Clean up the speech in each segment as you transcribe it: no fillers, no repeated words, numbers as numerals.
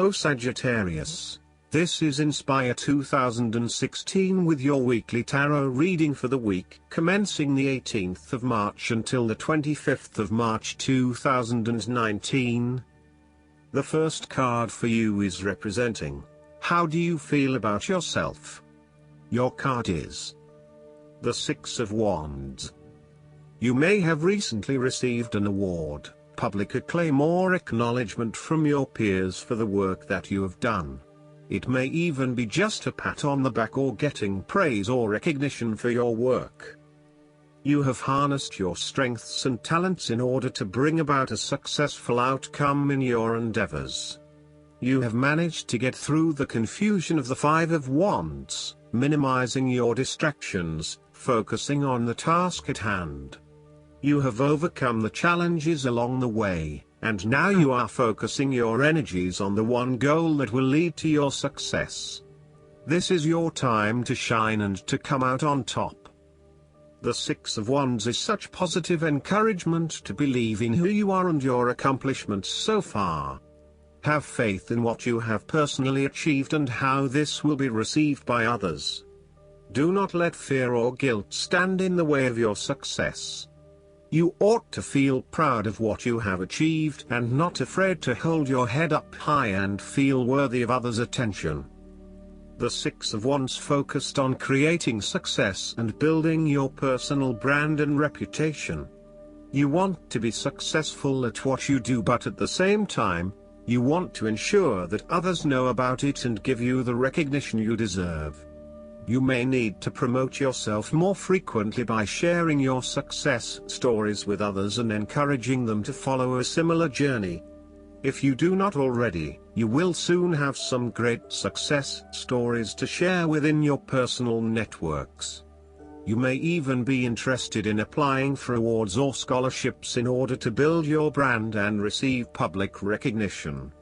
Hello Sagittarius. This is Inspire 2016 with your weekly tarot reading for the week commencing the 18th of March until the 25th of March 2019. The first card for you is representing, how do you feel about yourself? Your card is the Six of Wands. You may have recently received an award, public acclaim or acknowledgement from your peers for the work that you have done. It may even be just a pat on the back or getting praise or recognition for your work. You have harnessed your strengths and talents in order to bring about a successful outcome in your endeavors. You have managed to get through the confusion of the Five of Wands, minimizing your distractions, focusing on the task at hand. You have overcome the challenges along the way, and now you are focusing your energies on the one goal that will lead to your success. This is your time to shine and to come out on top. The Six of Wands is such positive encouragement to believe in who you are and your accomplishments so far. Have faith in what you have personally achieved and how this will be received by others. Do not let fear or guilt stand in the way of your success. You ought to feel proud of what you have achieved and not afraid to hold your head up high and feel worthy of others' attention. The Six of Wands focused on creating success and building your personal brand and reputation. You want to be successful at what you do, but at the same time, you want to ensure that others know about it and give you the recognition you deserve. You may need to promote yourself more frequently by sharing your success stories with others and encouraging them to follow a similar journey. If you do not already, you will soon have some great success stories to share within your personal networks. You may even be interested in applying for awards or scholarships in order to build your brand and receive public recognition.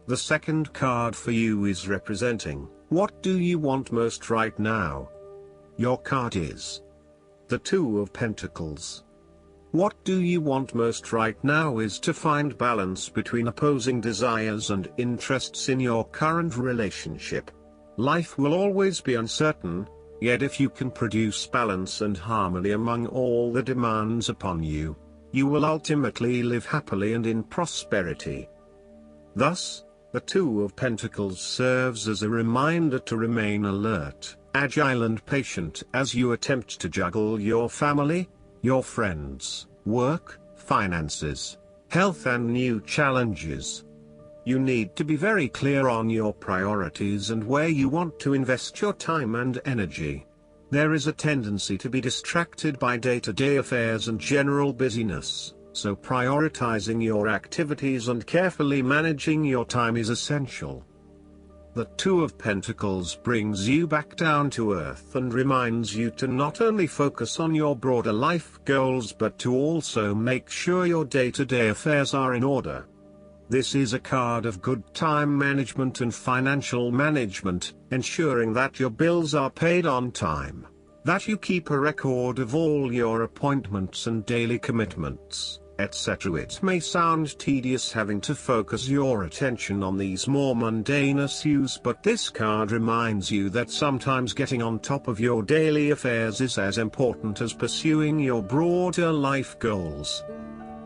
The second card for you is representing, what do you want most right now? Your card is the Two of Pentacles. What do you want most right now is to find balance between opposing desires and interests in your current relationship. Life will always be uncertain, yet if you can produce balance and harmony among all the demands upon you, you will ultimately live happily and in prosperity. Thus, the Two of Pentacles serves as a reminder to remain alert, agile and patient as you attempt to juggle your family, your friends, work, finances, health and new challenges. You need to be very clear on your priorities and where you want to invest your time and energy. There is a tendency to be distracted by day-to-day affairs and general busyness, so prioritizing your activities and carefully managing your time is essential. The Two of Pentacles brings you back down to earth and reminds you to not only focus on your broader life goals but to also make sure your day-to-day affairs are in order. This is a card of good time management and financial management, ensuring that your bills are paid on time, that you keep a record of all your appointments and daily commitments, etc. It may sound tedious having to focus your attention on these more mundane issues, but this card reminds you that sometimes getting on top of your daily affairs is as important as pursuing your broader life goals.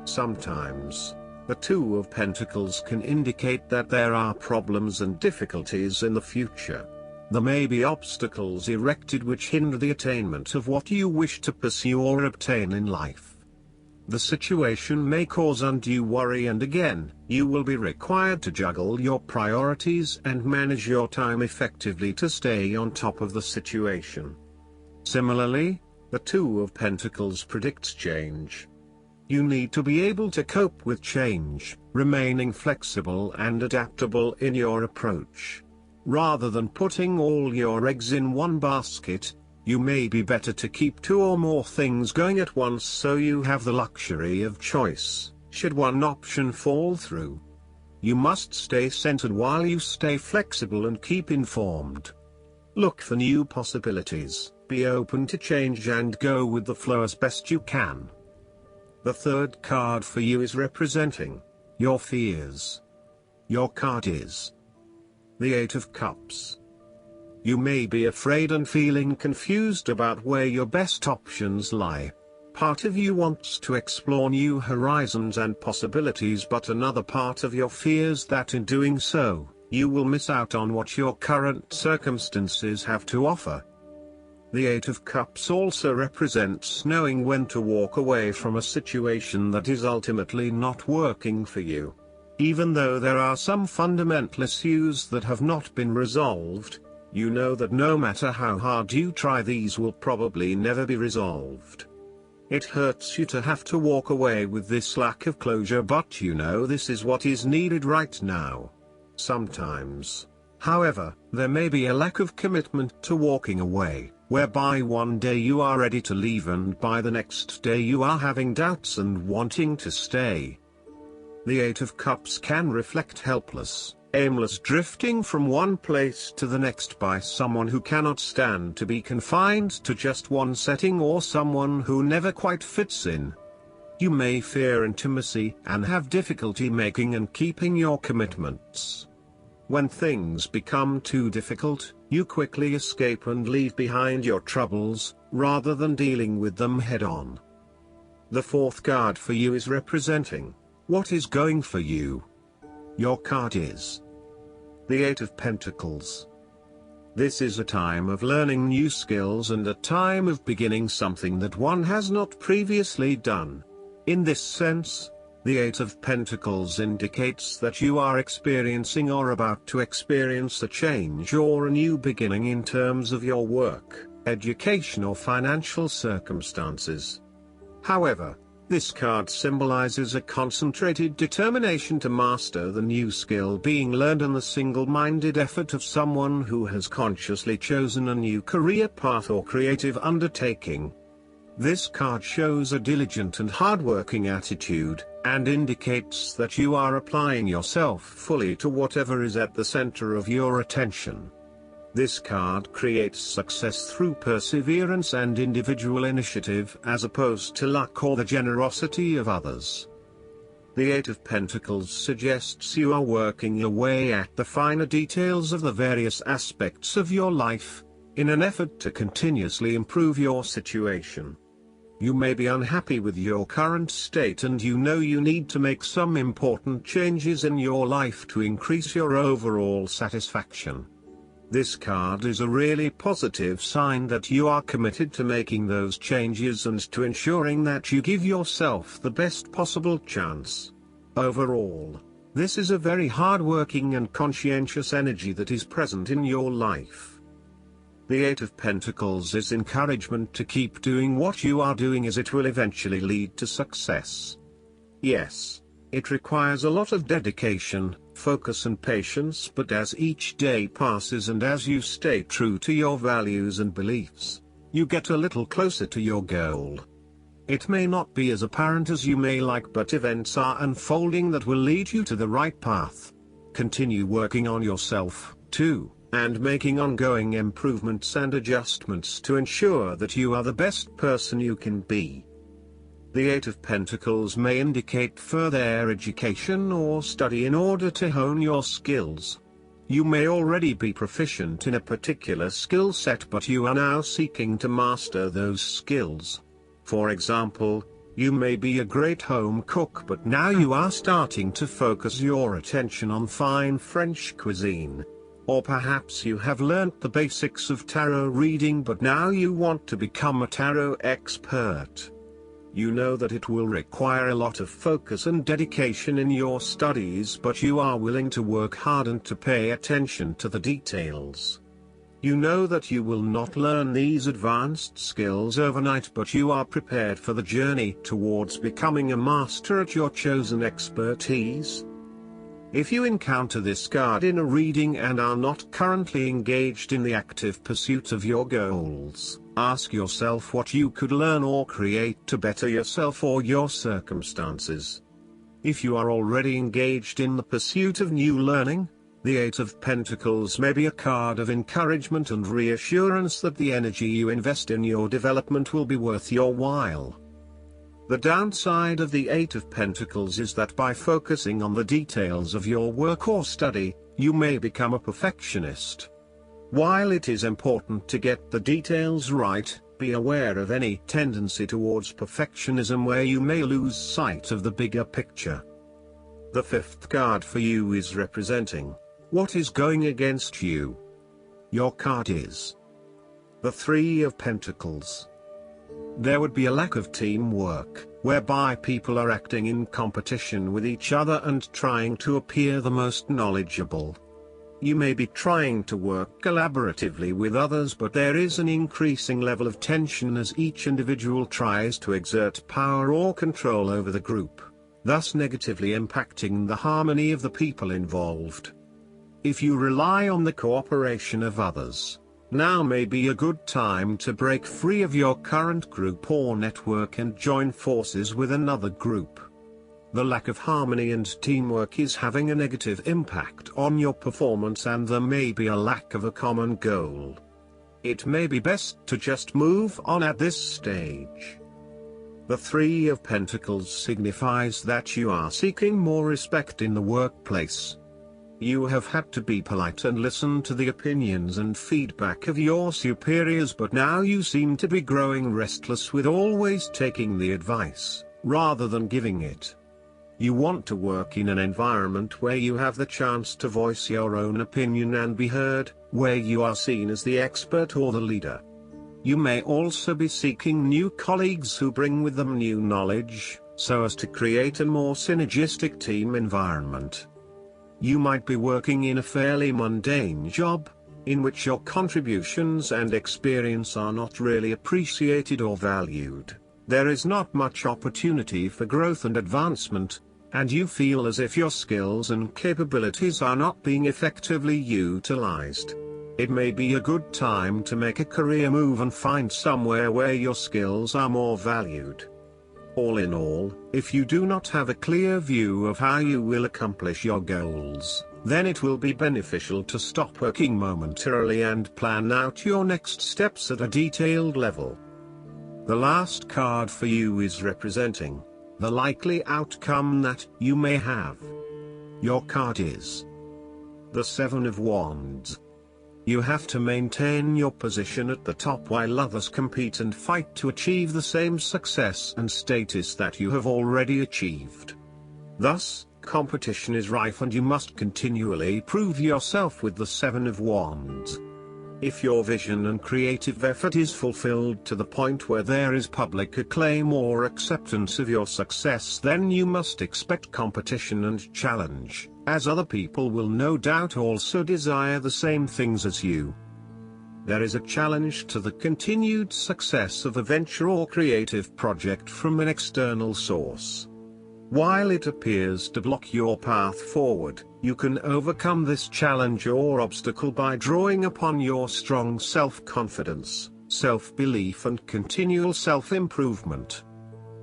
Sometimes, the Two of Pentacles can indicate that there are problems and difficulties in the future. There may be obstacles erected which hinder the attainment of what you wish to pursue or obtain in life. The situation may cause undue worry, and again, you will be required to juggle your priorities and manage your time effectively to stay on top of the situation. Similarly, the Two of Pentacles predicts change. You need to be able to cope with change, remaining flexible and adaptable in your approach. Rather than putting all your eggs in one basket, you may be better to keep two or more things going at once so you have the luxury of choice, should one option fall through. You must stay centered while you stay flexible and keep informed. Look for new possibilities, be open to change and go with the flow as best you can. The third card for you is representing your fears. Your card is the Eight of Cups. You may be afraid and feeling confused about where your best options lie. Part of you wants to explore new horizons and possibilities, but another part of you fears that in doing so, you will miss out on what your current circumstances have to offer. The Eight of Cups also represents knowing when to walk away from a situation that is ultimately not working for you. Even though there are some fundamental issues that have not been resolved, you know that no matter how hard you try, these will probably never be resolved. It hurts you to have to walk away with this lack of closure, but you know this is what is needed right now. Sometimes, however, there may be a lack of commitment to walking away, whereby one day you are ready to leave and by the next day you are having doubts and wanting to stay. The Eight of Cups can reflect helpless, aimless drifting from one place to the next by someone who cannot stand to be confined to just one setting, or someone who never quite fits in. You may fear intimacy and have difficulty making and keeping your commitments. When things become too difficult, you quickly escape and leave behind your troubles, rather than dealing with them head-on. The fourth card for you is representing what is going for you. Your card is the Eight of Pentacles. This is a time of learning new skills and a time of beginning something that one has not previously done. In this sense, the Eight of Pentacles indicates that you are experiencing or about to experience a change or a new beginning in terms of your work, education or financial circumstances. However, this card symbolizes a concentrated determination to master the new skill being learned and the single-minded effort of someone who has consciously chosen a new career path or creative undertaking. This card shows a diligent and hard-working attitude, and indicates that you are applying yourself fully to whatever is at the center of your attention. This card creates success through perseverance and individual initiative as opposed to luck or the generosity of others. The Eight of Pentacles suggests you are working your way at the finer details of the various aspects of your life, in an effort to continuously improve your situation. You may be unhappy with your current state and you know you need to make some important changes in your life to increase your overall satisfaction. This card is a really positive sign that you are committed to making those changes and to ensuring that you give yourself the best possible chance. Overall, this is a very hard-working and conscientious energy that is present in your life. The Eight of Pentacles is encouragement to keep doing what you are doing, as it will eventually lead to success. Yes, it requires a lot of dedication, focus and patience, but as each day passes and as you stay true to your values and beliefs, you get a little closer to your goal. It may not be as apparent as you may like, but events are unfolding that will lead you to the right path. Continue working on yourself, too, and making ongoing improvements and adjustments to ensure that you are the best person you can be. The Eight of Pentacles may indicate further education or study in order to hone your skills. You may already be proficient in a particular skill set, but you are now seeking to master those skills. For example, you may be a great home cook, but now you are starting to focus your attention on fine French cuisine. Or perhaps you have learnt the basics of tarot reading, but now you want to become a tarot expert. You know that it will require a lot of focus and dedication in your studies, but you are willing to work hard and to pay attention to the details. You know that you will not learn these advanced skills overnight, but you are prepared for the journey towards becoming a master at your chosen expertise. If you encounter this card in a reading and are not currently engaged in the active pursuit of your goals, ask yourself what you could learn or create to better yourself or your circumstances. If you are already engaged in the pursuit of new learning, the Eight of Pentacles may be a card of encouragement and reassurance that the energy you invest in your development will be worth your while. The downside of the Eight of Pentacles is that by focusing on the details of your work or study, you may become a perfectionist. While it is important to get the details right, be aware of any tendency towards perfectionism where you may lose sight of the bigger picture. The fifth card for you is representing what is going against you. Your card is the Three of Pentacles. There would be a lack of teamwork, whereby people are acting in competition with each other and trying to appear the most knowledgeable. You may be trying to work collaboratively with others, but there is an increasing level of tension as each individual tries to exert power or control over the group, thus negatively impacting the harmony of the people involved. If you rely on the cooperation of others, now may be a good time to break free of your current group or network and join forces with another group. The lack of harmony and teamwork is having a negative impact on your performance, and there may be a lack of a common goal. It may be best to just move on at this stage. The Three of Pentacles signifies that you are seeking more respect in the workplace. You have had to be polite and listen to the opinions and feedback of your superiors, but now you seem to be growing restless with always taking the advice, rather than giving it. You want to work in an environment where you have the chance to voice your own opinion and be heard, where you are seen as the expert or the leader. You may also be seeking new colleagues who bring with them new knowledge, so as to create a more synergistic team environment. You might be working in a fairly mundane job, in which your contributions and experience are not really appreciated or valued. There is not much opportunity for growth and advancement, and you feel as if your skills and capabilities are not being effectively utilized. It may be a good time to make a career move and find somewhere where your skills are more valued. All in all, if you do not have a clear view of how you will accomplish your goals, then it will be beneficial to stop working momentarily and plan out your next steps at a detailed level. The last card for you is representing the likely outcome that you may have. Your card is the Seven of Wands. You have to maintain your position at the top while others compete and fight to achieve the same success and status that you have already achieved. Thus, competition is rife and you must continually prove yourself with the Seven of Wands. If your vision and creative effort is fulfilled to the point where there is public acclaim or acceptance of your success, then you must expect competition and challenge, as other people will no doubt also desire the same things as you. There is a challenge to the continued success of a venture or creative project from an external source. While it appears to block your path forward, you can overcome this challenge or obstacle by drawing upon your strong self-confidence, self-belief and continual self-improvement.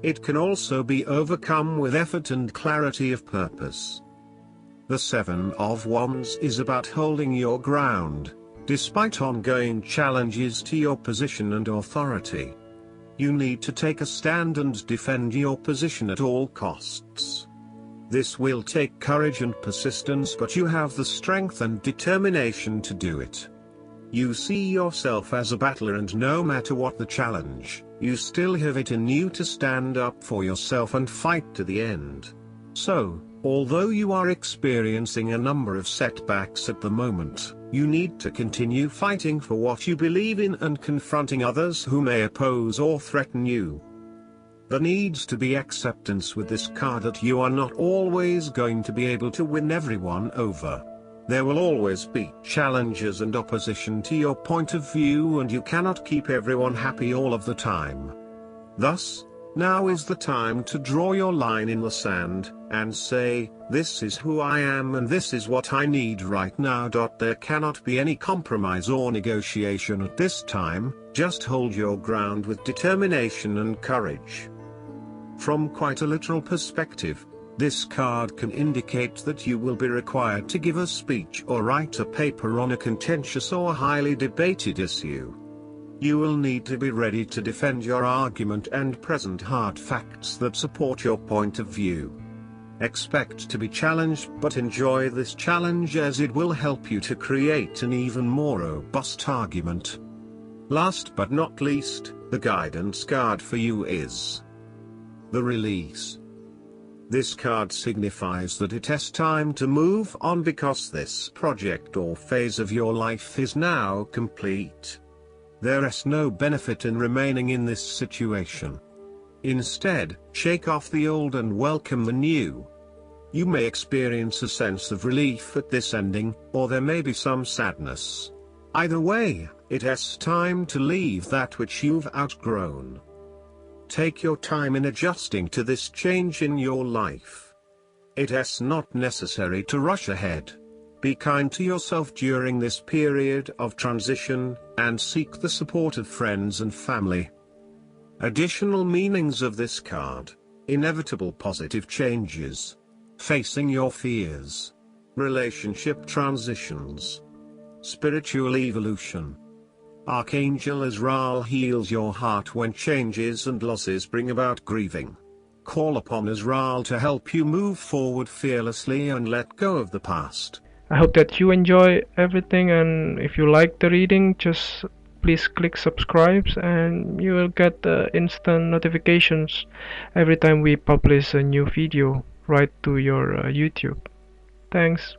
It can also be overcome with effort and clarity of purpose. The Seven of Wands is about holding your ground, despite ongoing challenges to your position and authority. You need to take a stand and defend your position at all costs. This will take courage and persistence, but you have the strength and determination to do it. You see yourself as a battler, and no matter what the challenge, you still have it in you to stand up for yourself and fight to the end. So, although you are experiencing a number of setbacks at the moment, you need to continue fighting for what you believe in and confronting others who may oppose or threaten you. There needs to be acceptance with this card that you are not always going to be able to win everyone over. There will always be challenges and opposition to your point of view, and you cannot keep everyone happy all of the time. Thus, now is the time to draw your line in the sand, and say, this is who I am and this is what I need right now. There cannot be any compromise or negotiation at this time, just hold your ground with determination and courage. From quite a literal perspective, this card can indicate that you will be required to give a speech or write a paper on a contentious or highly debated issue. You will need to be ready to defend your argument and present hard facts that support your point of view. Expect to be challenged, but enjoy this challenge as it will help you to create an even more robust argument. Last but not least, the guidance card for you is the Release. This card signifies that it is time to move on because this project or phase of your life is now complete. There is no benefit in remaining in this situation. Instead, shake off the old and welcome the new. You may experience a sense of relief at this ending, or there may be some sadness. Either way, it is time to leave that which you've outgrown. Take your time in adjusting to this change in your life. It is not necessary to rush ahead. Be kind to yourself during this period of transition, and seek the support of friends and family. Additional meanings of this card: inevitable positive changes, facing your fears, relationship transitions, spiritual evolution. Archangel Azrael heals your heart when changes and losses bring about grieving. Call upon Azrael to help you move forward fearlessly and let go of the past. I hope that you enjoy everything, and if you like the reading, just please click subscribe and you will get instant notifications every time we publish a new video right to your YouTube. Thanks.